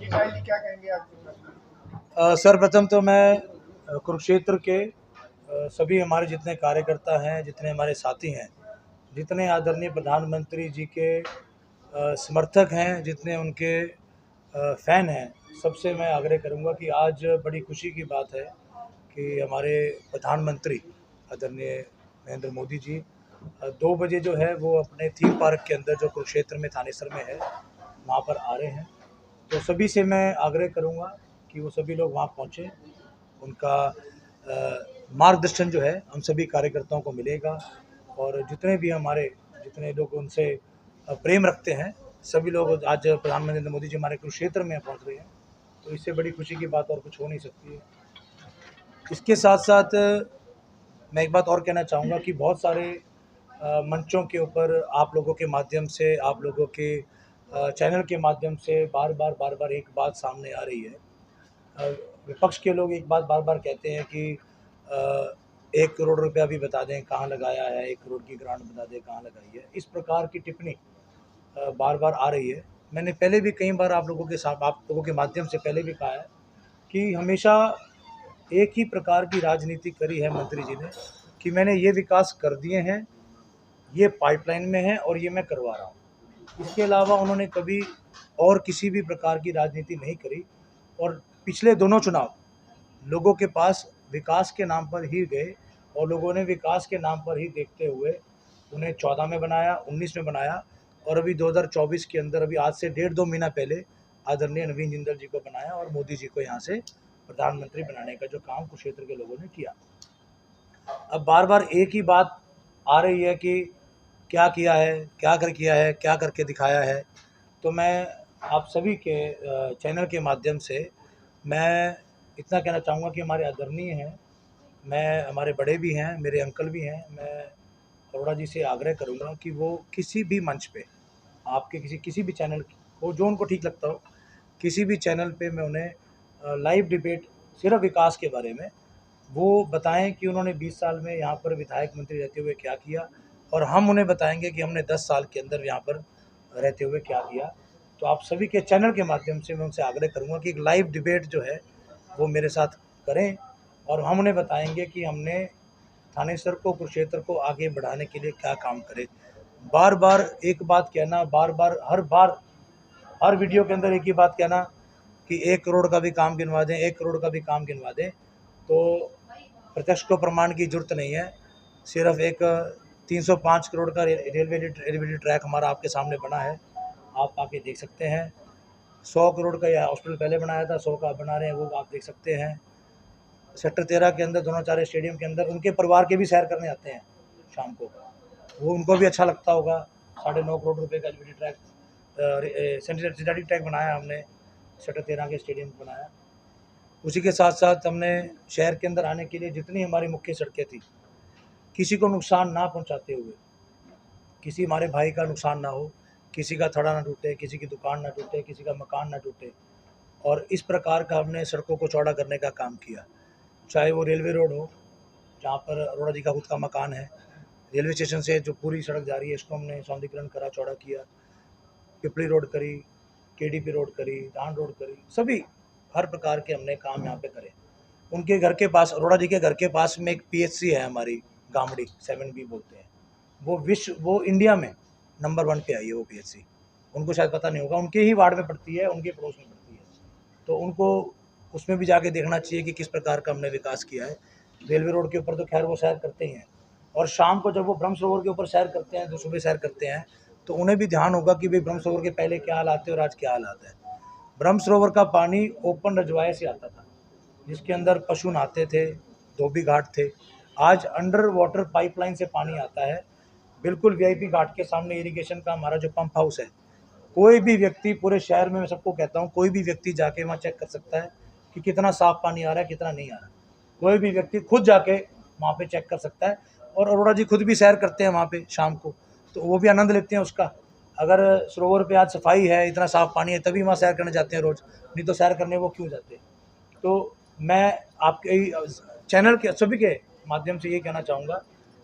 डिफाइनली क्या कहेंगे आप? सर्वप्रथम तो मैं कुरुक्षेत्र के सभी हमारे जितने कार्यकर्ता हैं, जितने हमारे साथी हैं, जितने आदरणीय प्रधानमंत्री जी के समर्थक हैं, जितने उनके फ़ैन हैं, सबसे मैं आग्रह करूंगा कि आज बड़ी खुशी की बात है कि हमारे प्रधानमंत्री आदरणीय नरेंद्र मोदी जी 2 बजे जो है वो अपने थीम पार्क के अंदर जो कुरुक्षेत्र में थानेसर में है, वहाँ पर आ रहे हैं। तो सभी से मैं आग्रह करूंगा कि वो सभी लोग वहाँ पहुँचें। उनका मार्गदर्शन जो है हम सभी कार्यकर्ताओं को मिलेगा और जितने लोग उनसे प्रेम रखते हैं, सभी लोग आज प्रधानमंत्री नरेंद्र मोदी जी हमारे कुरुक्षेत्र में पहुँच रहे हैं, तो इससे बड़ी खुशी की बात और कुछ हो नहीं सकती है। इसके साथ साथ मैं एक बात और कहना चाहूँगा कि बहुत सारे मंचों के ऊपर आप लोगों के माध्यम से, आप लोगों के चैनल के माध्यम से बार बार एक बात सामने आ रही है। विपक्ष के लोग एक बात बार बार कहते हैं कि 1 करोड़ रुपया भी बता दें कहाँ लगाया है, 1 करोड़ की ग्रांट बता दें कहाँ लगाई है। इस प्रकार की टिप्पणी बार बार आ रही है। मैंने पहले भी कई बार आप लोगों के माध्यम से पहले भी कहा है कि हमेशा एक ही प्रकार की राजनीति करी है मंत्री जी ने कि मैंने ये विकास कर दिए हैं, ये पाइपलाइन में है और ये मैं करवा रहा हूँ। इसके अलावा उन्होंने कभी और किसी भी प्रकार की राजनीति नहीं करी और पिछले दोनों चुनाव लोगों के पास विकास के नाम पर ही गए और लोगों ने विकास के नाम पर ही देखते हुए उन्हें 14 में बनाया, 19 में बनाया और अभी 2024 के अंदर अभी आज से 1.5-2 महीना पहले आदरणीय नवीन जिंदल जी को बनाया और मोदी जी को यहाँ से प्रधानमंत्री बनाने का जो काम कुरुक्षेत्र के लोगों ने किया। अब बार बार एक ही बात आ रही है कि क्या किया है, क्या करके दिखाया है। तो मैं आप सभी के चैनल के माध्यम से मैं इतना कहना चाहूँगा कि हमारे आदरणीय हैं, हमारे बड़े भी हैं, मेरे अंकल भी हैं, मैं अरोड़ा जी से आग्रह करूँगा कि वो किसी भी मंच पे आपके किसी भी चैनल को जो उनको ठीक लगता हो, किसी भी चैनल पे मैं उन्हें लाइव डिबेट सिर्फ विकास के बारे में वो बताएं कि उन्होंने 20 साल में यहाँ पर विधायक मंत्री रहते हुए क्या किया और हम उन्हें बताएंगे कि हमने 10 साल के अंदर यहाँ पर रहते हुए क्या किया। तो आप सभी के चैनल के माध्यम से मैं उनसे आग्रह करूँगा कि एक लाइव डिबेट जो है वो मेरे साथ करें और हम उन्हें बताएंगे कि हमने थानेसर को, कुरुक्षेत्र को आगे बढ़ाने के लिए क्या काम करे। बार बार एक बात कहना, बार हर वीडियो के अंदर एक ही बात कहना कि 1 करोड़ का भी काम गिनवा दें, 1 करोड़ का भी काम गिनवा दें, तो प्रत्यक्ष को प्रमाण की जरूरत नहीं है। सिर्फ एक 305 करोड़ का रेलवे ट्रैक हमारा आपके सामने बना है, आप आके देख सकते हैं। 100 करोड़ का यह हॉस्पिटल पहले बनाया था, 100 का बना रहे हैं, वो आप देख सकते हैं। सेक्टर 13 के अंदर द्रोणाचार्य स्टेडियम के अंदर उनके परिवार के भी सैर करने आते हैं शाम को, वो उनको भी अच्छा लगता होगा। 9.5 करोड़ रुपए का एलईडी ट्रैक, सिंथेटिक ट्रैक बनाया हमने, सेक्टर 13 के स्टेडियम बनाया। उसी के साथ साथ हमने शहर के अंदर आने के लिए जितनी हमारी मुख्य सड़कें थी, किसी को नुकसान ना पहुंचाते हुए, किसी हमारे भाई का नुकसान ना हो, किसी का थड़ा ना टूटे, किसी की दुकान ना टूटे, किसी का मकान ना टूटे, और इस प्रकार का हमने सड़कों को चौड़ा करने का काम किया। चाहे वो रेलवे रोड हो, जहाँ पर अरोड़ा जी का खुद का मकान है, रेलवे स्टेशन से जो पूरी सड़क जा रही है इसको हमने सौंदर्यीकरण करा, चौड़ा किया। पिपली रोड करी, केडीपी रोड करी, धान रोड करी, सभी हर प्रकार के हमने काम यहाँ पे करे। उनके घर के पास, अरोड़ा जी के घर के पास में एक पीएचसी है हमारी, गामड़ी 7B बोलते हैं, वो इंडिया में नंबर 1 पे आई है वो पीएचसी। उनको शायद पता नहीं होगा, उनके ही वार्ड में पड़ती है, उनके पड़ोस में पड़ती है, तो उनको उसमें भी जाके देखना चाहिए कि किस प्रकार का हमने विकास किया है। रेलवे रोड के ऊपर तो खैर वो सैर करते ही हैं, और शाम को जब वो ब्रह्म सरोवर के ऊपर सैर करते हैं, जो सुबह सैर करते हैं, तो उन्हें भी ध्यान होगा कि भाई ब्रह्म सरोवर के पहले क्या हालात थे और आज क्या हालात है। ब्रह्म सरोवर का पानी ओपन रजवाए से आता था, जिसके अंदर पशु नहाते थे, धोबी घाट थे। आज अंडर वाटर पाइपलाइन से पानी आता है, बिल्कुल वीआईपी घाट के सामने इरिगेशन का हमारा जो पंप हाउस है। कोई भी व्यक्ति पूरे शहर में, मैं सबको कहता हूँ, कोई भी व्यक्ति जाके वहाँ चेक कर सकता है कि कितना साफ पानी आ रहा है, कितना नहीं आ रहा। कोई भी व्यक्ति खुद जाके वहाँ पे चेक कर सकता है, और अरोड़ा जी खुद भी सैर करते हैं वहाँ पे शाम को, तो वो भी आनंद लेते हैं उसका। अगर सरोवर पे आज सफाई है, इतना साफ पानी है, तभी वहाँ सैर करने जाते हैं रोज, नहीं तो सैर करने वो क्यों जाते। तो मैं आपके चैनल के सभी के माध्यम से ये कहना चाहूँगा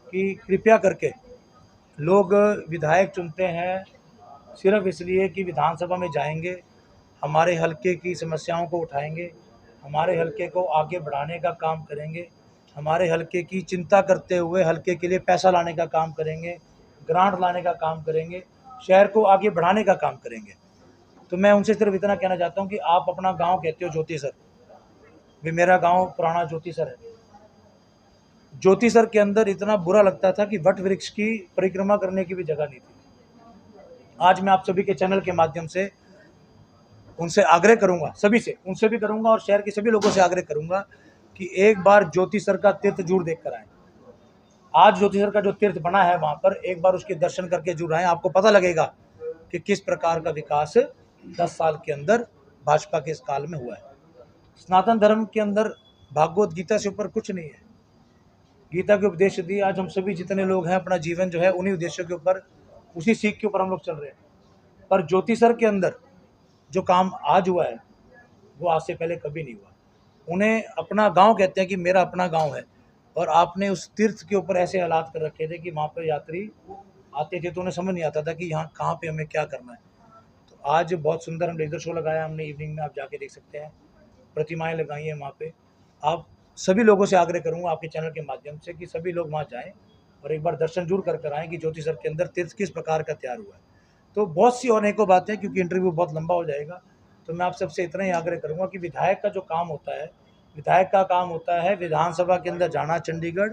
कि कृपया करके लोग विधायक चुनते हैं सिर्फ इसलिए कि विधानसभा में जाएंगे, हमारे हलके की समस्याओं को उठाएंगे, हमारे हलके को आगे बढ़ाने का काम करेंगे, हमारे हलके की चिंता करते हुए हलके के लिए पैसा लाने का काम करेंगे, ग्रांट लाने का काम करेंगे, शहर को आगे बढ़ाने का काम करेंगे। तो मैं उनसे सिर्फ इतना कहना चाहता हूँ कि आप अपना गांव कहते हो ज्योतिसर, भी मेरा गांव पुराना ज्योतिसर है। ज्योतिसर के अंदर इतना बुरा लगता था कि वट वृक्ष की परिक्रमा करने की भी जगह नहीं थी। आज मैं आप सभी के चैनल के माध्यम से उनसे आग्रह करूंगा, सभी से, उनसे भी करूंगा और शहर के सभी लोगों से आग्रह करूंगा कि एक बार ज्योतिसर का तीर्थ जरूर देख कर आए। आज ज्योतिसर का जो तीर्थ बना है वहां पर एक बार उसके दर्शन करके जरूर आए, आपको पता लगेगा कि किस प्रकार का विकास 10 साल के अंदर भाजपा के इस काल में हुआ है। सनातन धर्म के अंदर भागवत गीता से ऊपर कुछ नहीं है। गीता के उपदेश दिए, आज हम सभी जितने लोग हैं अपना जीवन जो है उन्हीं उद्देश्यों के ऊपर, उसी सीख के ऊपर हम लोग चल रहे हैं। पर ज्योतिसर के अंदर जो काम आज हुआ है वो आज से पहले कभी नहीं हुआ। उन्हें अपना गांव कहते हैं कि मेरा अपना गांव है, और आपने उस तीर्थ के ऊपर ऐसे हालात कर रखे थे कि वहाँ पर यात्री आते थे तो उन्हें समझ नहीं आता था कि यहाँ कहाँ पे हमें क्या करना है। तो आज बहुत सुंदर हम लेज़र शो लगाया हमने इवनिंग में, आप जाके देख सकते हैं, प्रतिमाएं लगाई हैं वहाँ पे। आप सभी लोगों से आग्रह करूँगा आपके चैनल के माध्यम से कि सभी लोग वहाँ जाएँ और एक बार दर्शन जरूर कर आएँ कि ज्योतिसर के अंदर तीर्थ किस प्रकार का तैयार हुआ है। तो बहुत सी और एक बातें, क्योंकि इंटरव्यू बहुत लंबा हो जाएगा, तो मैं आप सबसे इतना ही आग्रह करूँगा कि विधायक का जो काम होता है, विधायक का काम होता है विधानसभा के अंदर जाना चंडीगढ़,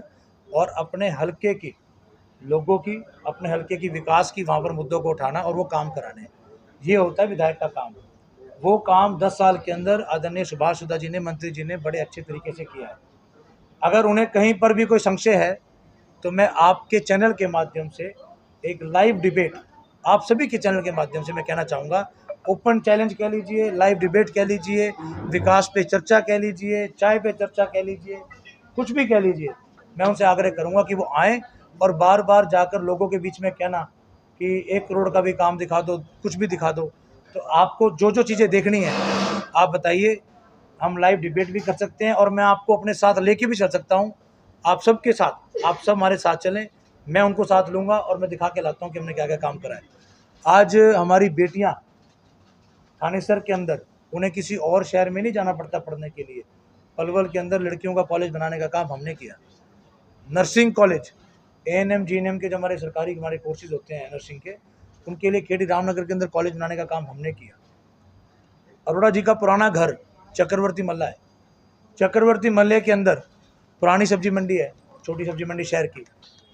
और अपने हलके की लोगों की, अपने हलके की विकास की वहाँ पर मुद्दों को उठाना और वो काम कराने, ये होता है विधायक का काम। वो काम 10 साल के अंदर आदरणीय सुभाष सुधा जी ने, मंत्री जी ने बड़े अच्छे तरीके से किया है। अगर उन्हें कहीं पर भी कोई संशय है तो मैं आपके चैनल के माध्यम से एक लाइव डिबेट, आप सभी के चैनल के माध्यम से मैं कहना चाहूँगा, ओपन चैलेंज कह लीजिए, लाइव डिबेट कह लीजिए, विकास पे चर्चा कह लीजिए, चाय पे चर्चा कह लीजिए, कुछ भी कह लीजिए, मैं उनसे आग्रह करूँगा कि वो आएँ और बार बार जाकर लोगों के बीच में कहना कि 1 करोड़ का भी काम दिखा दो, कुछ भी दिखा दो। तो आपको जो जो चीज़ें देखनी है आप बताइए, हम लाइव डिबेट भी कर सकते हैं और मैं आपको अपने साथ लेके भी चल सकता हूँ। आप सबके साथ, आप सब हमारे साथ चलें, मैं उनको साथ लूँगा और मैं दिखा के लाता हूँ कि हमने क्या क्या काम करा है। आज हमारी बेटियाँ थानेसर के अंदर, उन्हें किसी और शहर में नहीं जाना पड़ता पढ़ने के लिए। पलवल के अंदर लड़कियों का कॉलेज बनाने का काम हमने किया। नर्सिंग कॉलेज, ANM GNM के जो हमारे सरकारी हमारे कोर्सेज होते हैं नर्सिंग के, उनके लिए KD रामनगर के अंदर कॉलेज बनाने का काम हमने किया। अरोड़ा जी का पुराना घर चक्रवर्ती मल्ला है, चक्रवर्ती मल्ले के अंदर पुरानी सब्जी मंडी है, छोटी सब्जी मंडी शहर की,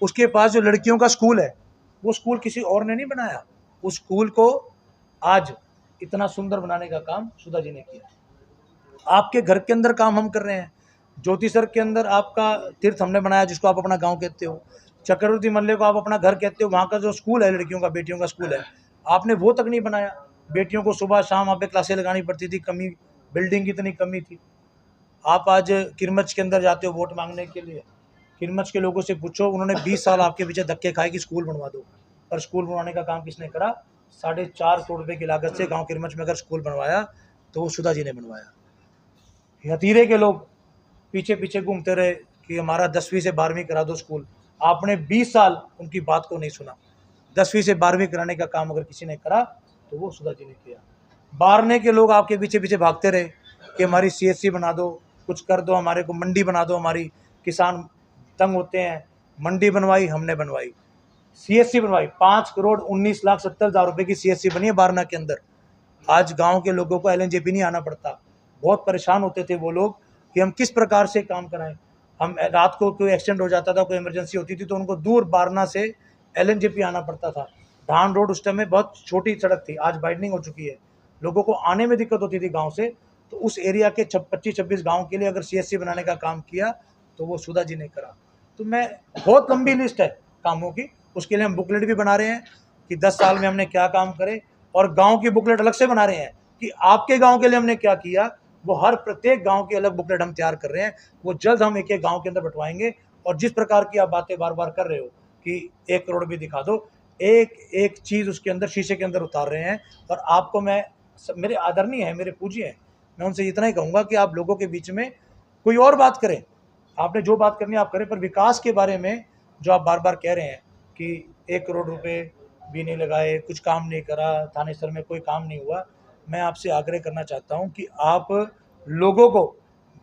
उसके पास जो लड़कियों का स्कूल है वो स्कूल किसी और ने नहीं बनाया, उस स्कूल को आज इतना सुंदर बनाने का काम सुधा जी ने किया। आपके घर के अंदर काम हम कर रहे हैं। ज्योतिसर के अंदर आपका तीर्थ हमने बनाया जिसको आप अपना गांव कहते हो, चक्रवर्ती मल्ले को आप अपना घर कहते हो, वहाँ का जो स्कूल है लड़कियों का, बेटियों का स्कूल है, आपने वो तक नहीं बनाया। बेटियों को सुबह शाम वहाँ पे क्लासें लगानी पड़ती थी, कमी, बिल्डिंग की इतनी कमी थी। आप आज किरमच के अंदर जाते हो वोट मांगने के लिए, किरमच के लोगों से पूछो, उन्होंने 20 साल आपके पीछे धक्के खाए कि स्कूल बनवा दो, पर स्कूल बनवाने का काम किसने करा? 4.5 करोड़ रुपए की लागत से गांव किरमच में अगर स्कूल बनवाया तो वो सुधा जी ने बनवाया। हतीरे के लोग पीछे पीछे घूमते रहे कि हमारा 10वीं से 12वीं करा दो स्कूल, आपने 20 साल उनकी बात को नहीं सुना। 10वीं से 12वीं कराने का काम अगर किसी ने करा तो वो सुधा जी ने किया। बारने के लोग आपके पीछे पीछे भागते रहे कि हमारी CSC बना दो, कुछ कर दो, हमारे को मंडी बना दो, हमारी किसान तंग होते हैं। मंडी बनवाई, हमने बनवाई, CSC बनवाई, 5,19,70,000 रुपए की CSC बनी है बारना के अंदर। आज गांव के लोगों को LNJP नहीं आना पड़ता। बहुत परेशान होते थे वो लोग कि हम किस प्रकार से काम कराएं। हम रात को कोई एक्सीडेंट हो जाता था, कोई इमरजेंसी होती थी तो उनको दूर बारना से LNJP आना पड़ता था। धान रोड उस टाइम में बहुत छोटी सड़क थी, आज वाइडनिंग हो चुकी है, लोगों को आने में दिक्कत होती थी गाँव से। तो उस एरिया के 25-26 गाँव के लिए अगर CSC बनाने का काम किया तो वो सुधा जी ने करा। तो मैं, बहुत लंबी लिस्ट है कामों की, उसके लिए हम बुकलेट भी बना रहे हैं कि 10 साल में हमने क्या काम करे, और गांव की बुकलेट अलग से बना रहे हैं कि आपके गांव के लिए हमने क्या किया। वो हर प्रत्येक गांव की अलग बुकलेट हम तैयार कर रहे हैं, वो जल्द हम एक एक गांव के अंदर बंटवाएंगे। और जिस प्रकार की आप बातें बार बार कर रहे हो कि 1 करोड़ भी दिखा दो, एक एक चीज़ उसके अंदर शीशे के अंदर उतार रहे हैं। और आपको मैं, मेरे आदरणीय हैं, मेरे पूज्य हैं, मैं उनसे इतना ही कहूँगा कि आप लोगों के बीच में कोई और बात करें, आपने जो बात करनी है आप करें, पर विकास के बारे में जो आप बार बार कह रहे हैं कि 1 करोड़ रुपए भी नहीं लगाए, कुछ काम नहीं करा, थानेसर में कोई काम नहीं हुआ, मैं आपसे आग्रह करना चाहता हूं कि आप लोगों को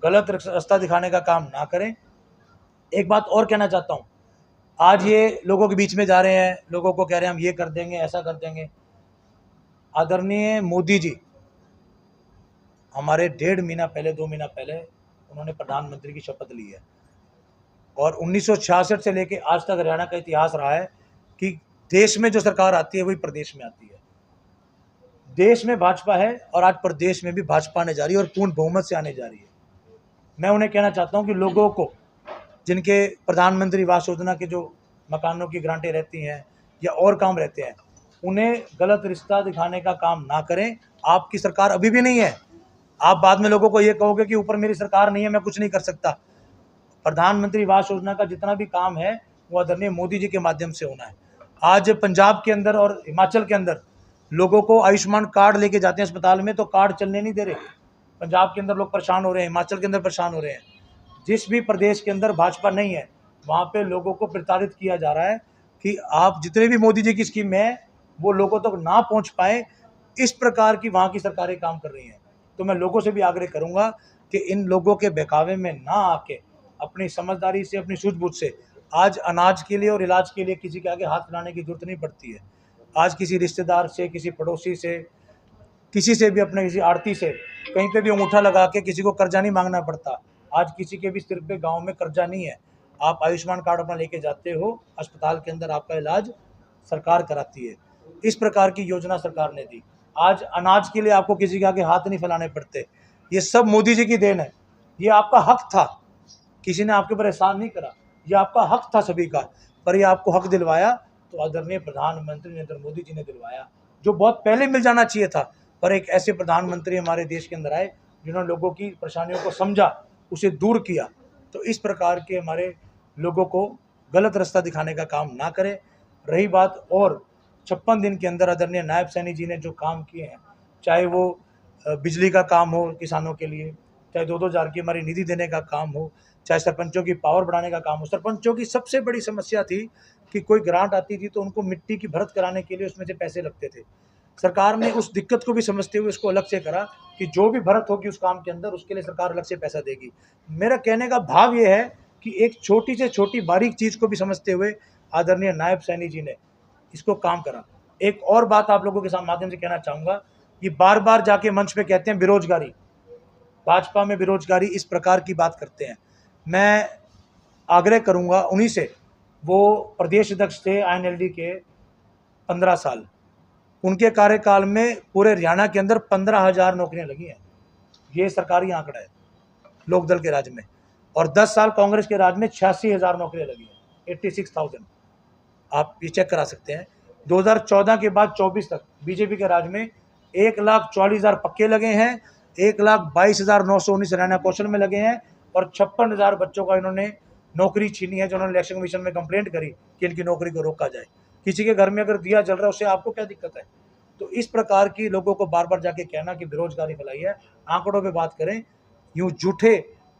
गलत रास्ता दिखाने का काम ना करें। एक बात और कहना चाहता हूं, आज ये लोगों के बीच में जा रहे हैं, लोगों को कह रहे हैं हम ये कर देंगे, ऐसा कर देंगे। आदरणीय मोदी जी हमारे 1.5 महीना पहले, 2 महीना पहले उन्होंने प्रधानमंत्री की शपथ ली है और 1966 से लेकर आज तक हरियाणा का इतिहास रहा है कि देश में जो सरकार आती है वही प्रदेश में आती है। देश में भाजपा है और आज प्रदेश में भी भाजपा आने जा रही है और पूर्ण बहुमत से आने जा रही है। मैं उन्हें कहना चाहता हूं कि लोगों को जिनके प्रधानमंत्री आवास योजना के जो मकानों की ग्रांटें रहती हैं या और काम रहते हैं, उन्हें गलत रिश्ता दिखाने का काम ना करें। आपकी सरकार अभी भी नहीं है, आप बाद में लोगों को ये कहोगे कि ऊपर मेरी सरकार नहीं है, मैं कुछ नहीं कर सकता। प्रधानमंत्री आवास योजना का जितना भी काम है वो आदरणीय मोदी जी के माध्यम से होना है। आज पंजाब के अंदर और हिमाचल के अंदर लोगों को आयुष्मान कार्ड लेके जाते हैं अस्पताल में, तो कार्ड चलने नहीं दे रहे। पंजाब के अंदर लोग परेशान हो रहे हैं, हिमाचल के अंदर परेशान हो रहे हैं। जिस भी प्रदेश के अंदर भाजपा नहीं है वहाँ पे लोगों को प्रताड़ित किया जा रहा है कि आप जितने भी मोदी जी की स्कीम है वो लोगों तक ना पहुँच पाए, इस प्रकार की वहाँ की सरकारें काम कर रही हैं। तो मैं लोगों से भी आग्रह करूँगा कि इन लोगों के बहकावे में ना आके अपनी समझदारी से, अपनी सूझबूझ से, आज अनाज के लिए और इलाज के लिए किसी के आगे हाथ फैलाने की जरूरत नहीं पड़ती है। आज किसी रिश्तेदार से, किसी पड़ोसी से, किसी से भी, अपने किसी आड़ती से कहीं पे भी अंगूठा लगा के किसी को कर्जा नहीं मांगना पड़ता। आज किसी के भी सिर पे गांव में कर्जा नहीं है। आप आयुष्मान कार्ड अपना लेके जाते हो, अस्पताल के अंदर आपका इलाज सरकार कराती है। इस प्रकार की योजना सरकार ने दी। आज अनाज के लिए आपको किसी के आगे हाथ नहीं फैलाने पड़ते। ये सब मोदी जी की देन है। ये आपका हक था, किसी ने आपके ऊपर एहसान नहीं करा, ये आपका हक था सभी का। पर ये आपको हक दिलवाया तो आदरणीय प्रधानमंत्री नरेंद्र मोदी जी ने दिलवाया, जो बहुत पहले मिल जाना चाहिए था। पर एक ऐसे प्रधानमंत्री हमारे देश के अंदर आए जिन्होंने लोगों की परेशानियों को समझा, उसे दूर किया। तो इस प्रकार के हमारे लोगों को गलत रास्ता दिखाने का काम ना करें। रही बात और 56 दिन के अंदर आदरणीय नायब सैनी जी ने जो काम किए हैं, चाहे वो बिजली का काम हो किसानों के लिए, चाहे 2-2 हज़ार की हमारी निधि देने का काम हो, चाहे सरपंचों की पावर बढ़ाने का काम हो। सरपंचों की सबसे बड़ी समस्या थी कि कोई ग्रांट आती थी तो उनको मिट्टी की भरत कराने के लिए उसमें से पैसे लगते थे। सरकार ने उस दिक्कत को भी समझते हुए उसको अलग से करा कि जो भी भरत होगी उस काम के अंदर उसके लिए सरकार अलग से पैसा देगी। मेरा कहने का भाव ये है कि एक छोटी से छोटी बारीक चीज़ को भी समझते हुए आदरणीय नायब सैनी जी ने इसको काम करा। एक और बात आप लोगों के साथ माध्यम से कहना चाहूँगा, ये बार बार जाके मंच पे कहते हैं बेरोजगारी, भाजपा में बेरोजगारी, इस प्रकार की बात करते हैं। मैं आग्रह करूंगा उन्हीं से, वो प्रदेश अध्यक्ष थे INLD के 15 साल, उनके कार्यकाल में पूरे हरियाणा के अंदर 15,000 नौकरियां लगी हैं। ये सरकारी आंकड़ा है लोकदल के राज में। और 10 साल कांग्रेस के राज में 86,000 नौकरियां लगी हैं, 86,000। आप ये चेक करा सकते हैं। 2014 के बाद 24 तक बीजेपी के राज में 1,44,000 पक्के लगे हैं, 1,22,919 हरियाणा कौशल में लगे हैं और 56,000 बच्चों का इन्होंने नौकरी छीनी है, जो उन्होंने इलेक्शन कमीशन में कंप्लेंट करी कि इनकी नौकरी को रोका जाए। किसी के घर में अगर दिया जल रहा है उससे आपको क्या दिक्कत है? तो इस प्रकार की लोगों को बार बार जाके कहना कि बेरोजगारी फैलाई है, आंकड़ों पे बात करें। यूं झूठे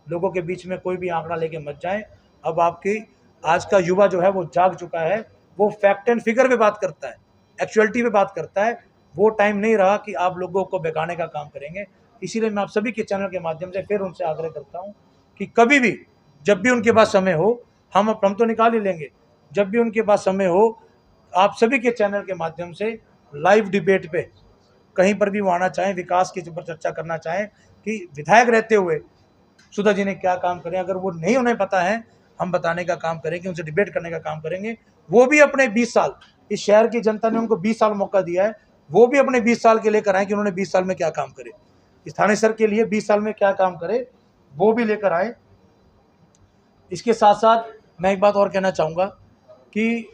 लोगों के बीच में कोई भी आंकड़ा लेके मत जाएं। अब आपकी आज का युवा जो है वो जाग चुका है, वो फैक्ट एंड फिगर पे बात करता है, एक्चुअलिटी पे बात करता है। वो टाइम नहीं रहा कि आप लोगों को बहकाने का काम करेंगे। इसीलिए मैं आप सभी के चैनल के माध्यम से फिर उनसे आग्रह करता हूं कि कभी भी, जब भी उनके पास समय हो, हम तो निकाल ही लेंगे, जब भी उनके पास समय हो, आप सभी के चैनल के माध्यम से लाइव डिबेट पे कहीं पर भी वो आना चाहें, विकास के ऊपर चर्चा करना चाहें कि विधायक रहते हुए सुधा जी ने क्या काम करें। अगर वो नहीं उन्हें पता है, हम बताने का काम करेंगे, उनसे डिबेट करने का काम करेंगे। वो भी अपने 20 साल, इस शहर की जनता ने उनको 20 साल मौका दिया है, वो भी अपने 20 साल के लेकर आए कि उन्होंने 20 साल में क्या काम करे, स्थानीय स्तर के लिए 20 साल में क्या काम करे, वो भी लेकर आए। इसके साथ साथ मैं एक बात और कहना चाहूँगा कि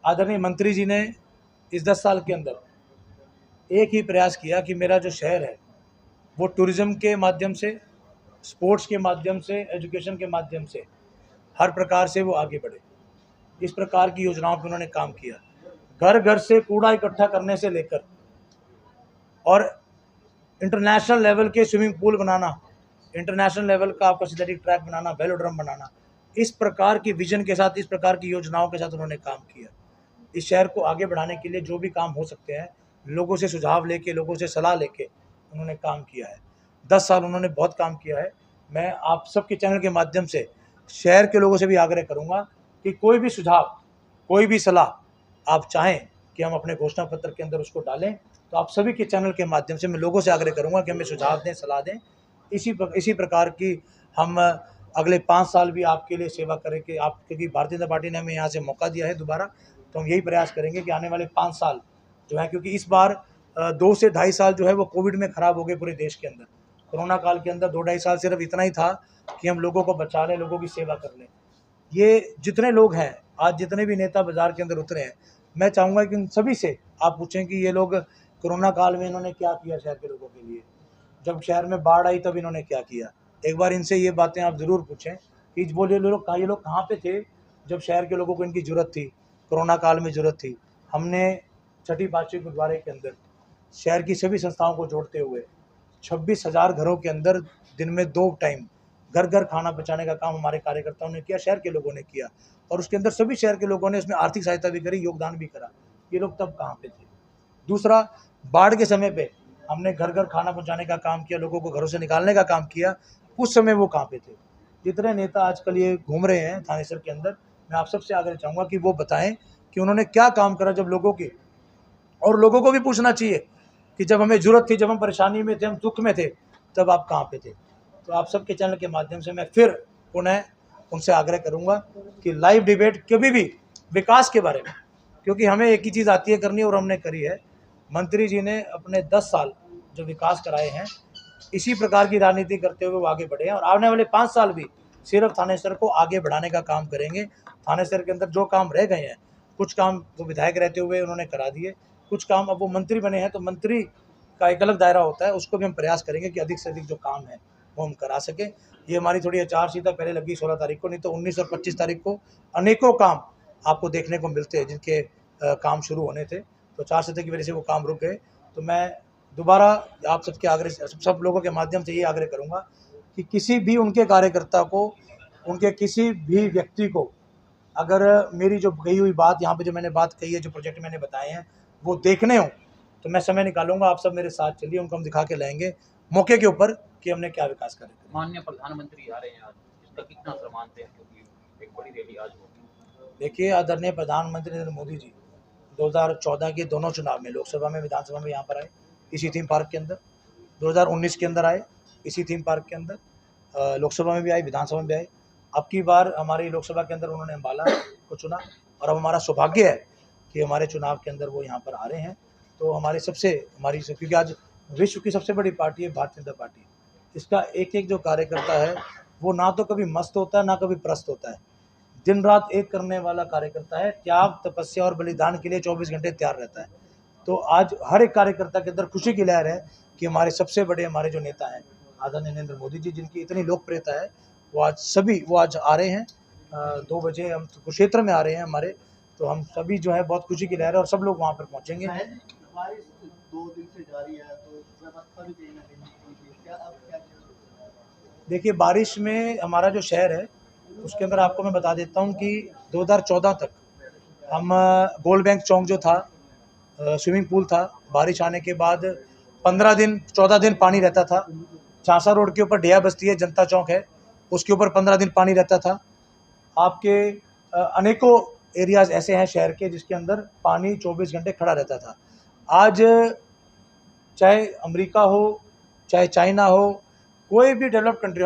आदरणीय मंत्री जी ने इस 10 साल के अंदर एक ही प्रयास किया कि मेरा जो शहर है वो टूरिज़्म के माध्यम से, स्पोर्ट्स के माध्यम से, एजुकेशन के माध्यम से हर प्रकार से वो आगे बढ़े। इस प्रकार की योजनाओं पर उन्होंने काम किया। घर घर से कूड़ा इकट्ठा करने से लेकर और इंटरनेशनल लेवल के स्विमिंग पूल बनाना, इंटरनेशनल लेवल का आपका सिंथेटिक ट्रैक बनाना, वेलोड्रम बनाना, इस प्रकार की विजन के साथ, इस प्रकार की योजनाओं के साथ उन्होंने काम किया। इस शहर को आगे बढ़ाने के लिए जो भी काम हो सकते हैं, लोगों से सुझाव लेके, लोगों से सलाह लेके उन्होंने काम किया है, 10 साल उन्होंने बहुत काम किया है। मैं आप सबके चैनल के माध्यम से शहर के लोगों से भी आग्रह करूंगा कि कोई भी सुझाव, कोई भी सलाह आप चाहें कि हम अपने घोषणा पत्र के अंदर उसको डालें, तो आप सभी के चैनल के माध्यम से मैं लोगों से आग्रह करूंगा कि हमें सुझाव दें, सलाह दें। इसी प्रकार की हम अगले 5 साल भी आपके लिए सेवा करें कि आप, क्योंकि भारतीय जनता पार्टी ने हमें यहाँ से मौका दिया है दोबारा, तो हम यही प्रयास करेंगे कि आने वाले 5 साल जो है, क्योंकि इस बार 2 से ढाई साल जो है वो कोविड में ख़राब हो गए पूरे देश के अंदर। कोरोना काल के अंदर 2 ढाई साल सिर्फ इतना ही था कि हम लोगों को बचा लें, लोगों की सेवा कर लें। ये जितने लोग हैं आज, जितने भी नेता बाजार के अंदर उतरे हैं, मैं चाहूँगा कि उन सभी से आप पूछें कि ये लोग कोरोना काल में इन्होंने क्या किया शहर के लोगों के लिए। जब शहर में बाढ़ आई तब इन्होंने क्या किया, एक बार इनसे ये बातें आप ज़रूर पूछें कि वो ये लोग कहाँ पे थे जब शहर के लोगों को इनकी ज़रूरत थी, कोरोना काल में ज़रूरत थी। हमने छठी पातशाही गुरुद्वारे के अंदर शहर की सभी संस्थाओं को जोड़ते हुए 26,000 घरों के अंदर दिन में 2 टाइम घर घर खाना पहुँचाने का काम हमारे कार्यकर्ताओं ने किया, शहर के लोगों ने किया, और उसके अंदर सभी शहर के लोगों ने उसमें आर्थिक सहायता भी करी, योगदान भी करा। ये लोग तब कहाँ पे थे। दूसरा, बाढ़ के समय पे हमने घर घर खाना पहुँचाने का काम किया, लोगों को घरों से निकालने का काम किया, उस समय वो कहाँ पे थे। जितने नेता आजकल ये घूम रहे हैं थानेसर के अंदर, मैं आप सबसे आग्रह चाहूँगा कि वो बताएं कि उन्होंने क्या काम करा जब लोगों की, और लोगों को भी पूछना चाहिए कि जब हमें ज़रूरत थी, जब हम परेशानी में थे, हम दुख में थे, तब आप कहाँ पे थे। तो आप सबके चैनल के माध्यम से मैं फिर पुनः उनसे आग्रह करूँगा कि लाइव डिबेट कभी भी विकास के बारे में, क्योंकि हमें एक ही चीज़ आती है करनी और हमने करी है। मंत्री जी ने अपने 10 साल जो विकास कराए हैं, इसी प्रकार की राजनीति करते हुए वो आगे बढ़े हैं, और आने वाले 5 साल भी सिर्फ थानेसर को आगे बढ़ाने का काम करेंगे। थानेसर के अंदर जो काम रह गए हैं, कुछ काम वो विधायक रहते हुए उन्होंने करा दिए, कुछ काम अब वो मंत्री बने हैं तो मंत्री का एक अलग दायरा होता है, उसको भी हम प्रयास करेंगे कि अधिक से अधिक जो काम है वो हम करा सकें। ये हमारी थोड़ी आचारसंहिता पहले लगी 16 तारीख को, नहीं तो 19 और 25 तारीख को अनेकों काम आपको देखने को मिलते हैं जिनके काम शुरू होने थे, तो आचारसंहिता की वजह से वो काम रुक गए। तो मैं दोबारा आप सबके आग्रह, सब लोगों के माध्यम से ये आग्रह करूँगा कि किसी भी उनके कार्यकर्ता को, उनके किसी भी व्यक्ति को, अगर मेरी जो कही हुई बात यहाँ पे, जो मैंने बात कही है, जो प्रोजेक्ट मैंने बताए हैं, वो देखने हो तो मैं समय निकालूंगा, आप सब मेरे साथ चलिए, उनको हम दिखा के लाएंगे मौके के ऊपर कि हमने क्या विकास करें। माननीय प्रधानमंत्री आ रहे हैं आज, इसका कितना सम्मान है, क्योंकि एक बड़ी रैली आज होगी। देखिए, आदरणीय प्रधानमंत्री नरेंद्र मोदी जी 2014 के दोनों चुनाव में, लोकसभा में, विधानसभा में यहाँ पर आए इसी थीम पार्क के अंदर, 2019 के अंदर आए इसी थीम पार्क के अंदर, लोकसभा में भी आए, विधानसभा में भी आए। अब की बार हमारी लोकसभा के अंदर उन्होंने अम्बाला को चुना, और अब हमारा सौभाग्य है कि हमारे चुनाव के अंदर वो यहाँ पर आ रहे हैं। तो क्योंकि आज विश्व की सबसे बड़ी पार्टी है भारतीय जनता पार्टी, इसका एक एक जो कार्यकर्ता है वो ना तो कभी मस्त होता है, ना कभी प्रस्त होता है, दिन रात एक करने वाला कार्यकर्ता है, त्याग, तपस्या और बलिदान के लिए 24 घंटे तैयार रहता है। तो आज हर एक कार्यकर्ता के अंदर खुशी की लहर है कि हमारे सबसे बड़े, हमारे जो नेता हैं आदरणीय नरेंद्र मोदी जी, जिनकी इतनी लोकप्रियता है, वो आज आ रहे हैं। 2 बजे हम कुरुक्षेत्र में आ रहे हैं हमारे, तो हम सभी जो है बहुत खुशी की लहर है, और सब लोग वहाँ पर पहुँचेंगे। बारिश 2 दिन से जारी है, तो व्यवस्था भी कहीं ना कहीं क्या देखिए, बारिश में हमारा जो शहर है उसके अंदर आपको मैं बता देता हूँ कि 2014 तक हम गोल्ड बैंक चौक जो था, स्विमिंग पूल था, बारिश आने के बाद 14 दिन पानी रहता था। चांसा रोड के ऊपर डेया बस्ती है, जनता चौक है, उसके ऊपर 15 दिन पानी रहता था। आपके अनेकों एरियाज़ ऐसे हैं शहर के जिसके अंदर पानी 24 घंटे खड़ा रहता था। आज चाहे अमेरिका हो, चाहे चाइना हो, कोई भी डेवलप्ड कंट्री,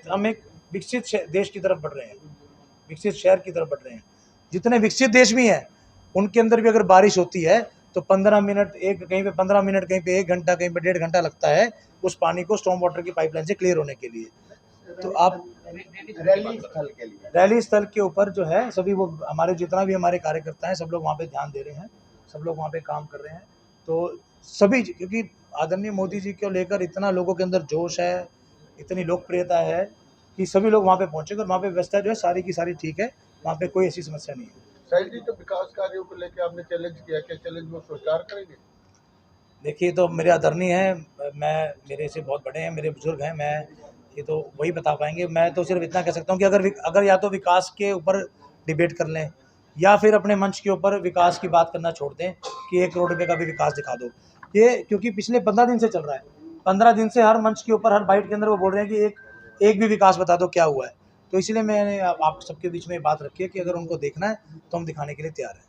हम एक विकसित देश की तरफ बढ़ रहे हैं, विकसित शहर की तरफ बढ़ रहे हैं। जितने विकसित देश भी हैं उनके अंदर भी अगर बारिश होती है तो 15 मिनट, कहीं पे 15 मिनट, कहीं पे 1 घंटा, कहीं पे 1.5 घंटा लगता है उस पानी को स्टॉर्म वाटर की पाइपलाइन से क्लियर होने के लिए। तो आप रैली स्थल के ऊपर जो है सभी वो हमारे, जितना भी हमारे कार्यकर्ता हैं, सब लोग वहाँ पे ध्यान दे रहे हैं, सब लोग वहाँ पे काम कर रहे हैं। तो सभी, क्योंकि आदरणीय मोदी जी को लेकर इतना लोगों के अंदर जोश है, इतनी लोकप्रियता है कि सभी लोग वहाँ पे पहुँचेंगे, और वहाँ पे व्यवस्था जो है सारी की सारी ठीक है, वहाँ पे कोई ऐसी समस्या नहीं है। साहिल जी, तो विकास कार्यों को लेकर आपने चैलेंज किया, क्या चैलेंज वो स्वीकार करेंगे? देखिए, तो मेरे आदरणीय हैं, मेरे से बहुत बड़े हैं, मेरे बुजुर्ग हैं, मैं ये तो वही बता पाएंगे। मैं तो सिर्फ इतना कह सकता हूँ कि अगर या तो विकास के ऊपर डिबेट कर लें, या फिर अपने मंच के ऊपर विकास की बात करना छोड़ दें कि 1 करोड़ रुपये का भी विकास दिखा दो। ये क्योंकि पिछले 15 दिन से चल रहा है, 15 दिन से हर मंच के ऊपर, हर बाइट के अंदर वो बोल रहे हैं कि एक भी विकास बता दो क्या हुआ है। तो इसलिए मैंने आप सबके बीच में बात रखी है कि अगर उनको देखना है तो हम दिखाने के लिए तैयार हैं।